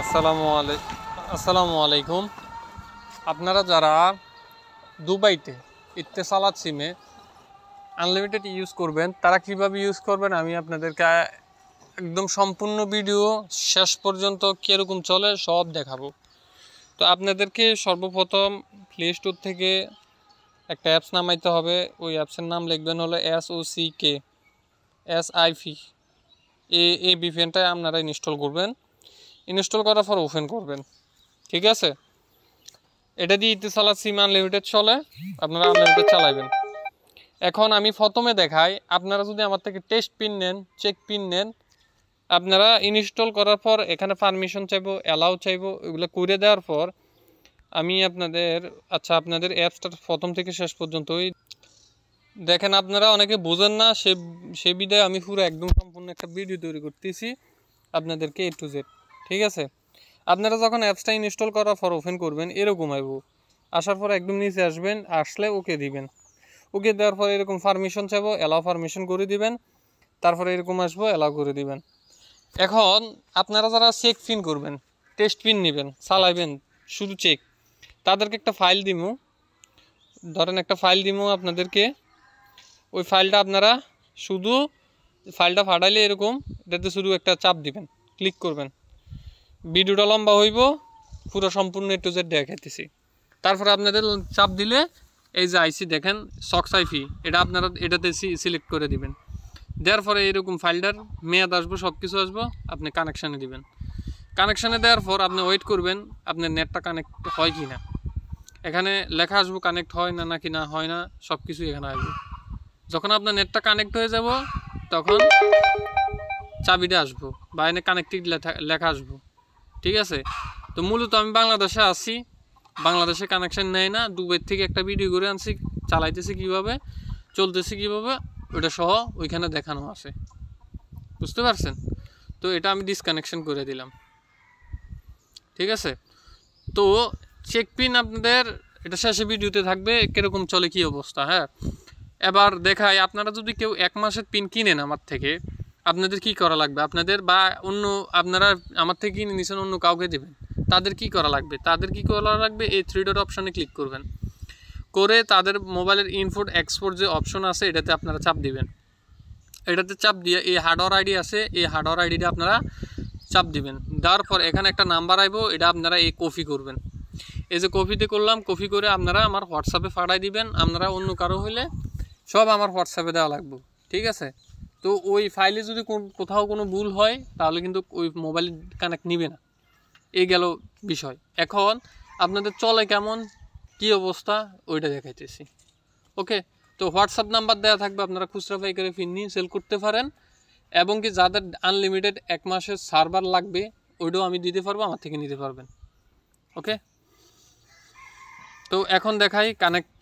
আসসালামু আলাইকুম। আপনারা যারা দুবাইতে ইত্তেসালাত সিমে আনলিমিটেড ইউজ করবেন তারা কিভাবে ইউজ করবেন আমি আপনাদেরকে একদম সম্পূর্ণ ভিডিও শেষ পর্যন্ত কীরকম চলে সব দেখাবো। তো আপনাদেরকে সর্বপ্রথম প্লে স্টোর থেকে একটা অ্যাপস নামাইতে হবে। ওই অ্যাপসের নাম লিখবেন হলো SOCK এই VPNটা আপনারা ইনস্টল করবেন। ইনস্টল করার পর ওপেন করবেন, ঠিক আছে। এটা দিয়ে ইত্তেসালাত সিম আনলিমিটেড চলে, আপনারা আনলিমিটেড চালাবেন। এখন আমি প্রথমে দেখাই, আপনারা যদি আমার থেকে টেস্ট পিন নেন, চেক পিন নেন, আপনারা ইনস্টল করার পর এখানে পারমিশন চাইবো, অ্যালাউ চাইবো, এগুলো করে দেওয়ার পর আমি আপনাদের অ্যাপসটা প্রথম থেকে শেষ পর্যন্তই দেখেন। আপনারা অনেকে বোঝেন না, সে বিধায় আমি পুরো একদম সম্পূর্ণ একটা ভিডিও তৈরি করতেছি আপনাদেরকে A to Z, ঠিক আছে। আপনারা যখন অ্যাপসটা ইনস্টল করার পর ওপেন করবেন এরকম আইব, আসার পর একদম নিচে আসবেন, আসলে ওকে দিবেন। ওকে দেওয়ার পর এরকম পারমিশন চাইবো, অ্যালাউ পারমিশন করে দিবেন। তারপরে এরকম আসবো, অ্যালাউ করে দিবেন। এখন আপনারা যারা চেক পিন করবেন, টেস্ট পিন নেবেন, চালাইবেন শুধু চেক, তাদেরকে একটা ফাইল দিমু, ধরেন একটা ফাইল দিমু আপনাদেরকে। ওই ফাইলটা আপনারা শুধু ফাইলটা ফাটাইলে এরকম এটাতে শুধু একটা চাপ দিবেন, ক্লিক করবেন। ভিডিওটা লম্বা হইব, পুরো সম্পূর্ণ A to Z দেখাইতেছি। তারপরে আপনাদের চাপ দিলে এই যে আইসি দেখেন সক্স আইফি, এটা আপনারা এটাতে সিলেক্ট করে দিবেন। দেওয়ার পরে এরকম ফাইলটার মেয়াদ আসবো, সব কিছু আসবো, আপনি কানেকশানে দিবেন। কানেকশানে দেওয়ার পর আপনি ওয়েট করবেন আপনার নেটটা কানেক্ট হয় কি না। এখানে লেখা আসবো কানেক্ট হয় না নাকি না হয় না, সব কিছু এখানে আসবে। যখন আপনার নেটটা কানেক্ট হয়ে যাব তখন চাবিটা আসবো বা এনে কানেক্টেড লেখা আসবো, ঠিক আছে। তো মূলত আমি বাংলাদেশে আছি, বাংলাদেশে কানেকশান নেয় না। দুবাই থেকে একটা ভিডিও করে আনছি, চালাইতেছি কীভাবে, চলতেছে কীভাবে, ওইটা সহ ওইখানে দেখানো আছে, বুঝতে পারছেন। তো এটা আমি ডিসকানেকশন করে দিলাম, ঠিক আছে। তো চেক পিন আপনাদের এটা শেষে ভিডিওতে থাকবে, কীরকম চলে কী অবস্থা। হ্যাঁ, এবার দেখাই, আপনারা যদি কেউ 1 মাসের পিন কিনেন আমার থেকে, আপনাদের কি করা লাগবে, আপনাদের বা অন্য আপনারা আমার থেকে কিনে নিয়েছেন অন্য কাউকে দেবেন, তাদের কি করা লাগবে, এই 3 ডট অপশানে ক্লিক করবেন, করে তাদের মোবাইলের ইনপুট এক্সপোর্ট যে অপশন আছে এটাতে আপনারা চাপ দিবেন। এটাতে চাপ দিয়ে এই হার্ডওয়্যার আইডি আছে, এই হার্ডওয়্যার আইডিটা আপনারা চাপ দিবেন। দেওয়ার পর এখানে একটা নাম্বার আইব, এটা আপনারা এই কপি করবেন। এই যে কপিতে করলাম, কপি করে আপনারা আমার হোয়াটসঅ্যাপে পাঠাই দিবেন। আপনারা অন্য কারো হইলে সব আমার হোয়াটসঅ্যাপে দেওয়া লাগবে, ঠিক আছে। তো ওই ফাইলে যদি কোথাও কোনো ভুল হয় তাহলে কিন্তু ওই মোবাইল কানেক্ট নিবে না। এই গেল বিষয়। এখন আপনাদের চলে কেমন, কি অবস্থা, ওইটা দেখাইতেছি, ওকে। তো হোয়াটসঅ্যাপ নাম্বার দেওয়া থাকবে, আপনারা খুচরা পাইকারি পিন নিয়ে সেল করতে পারেন। এবং কি যাদের আনলিমিটেড 1 মাসের সার্ভার লাগবে ওইটাও আমি দিতে পারবো, আমার থেকে নিতে পারবেন, ওকে। তো এখন দেখাই কানেক্ট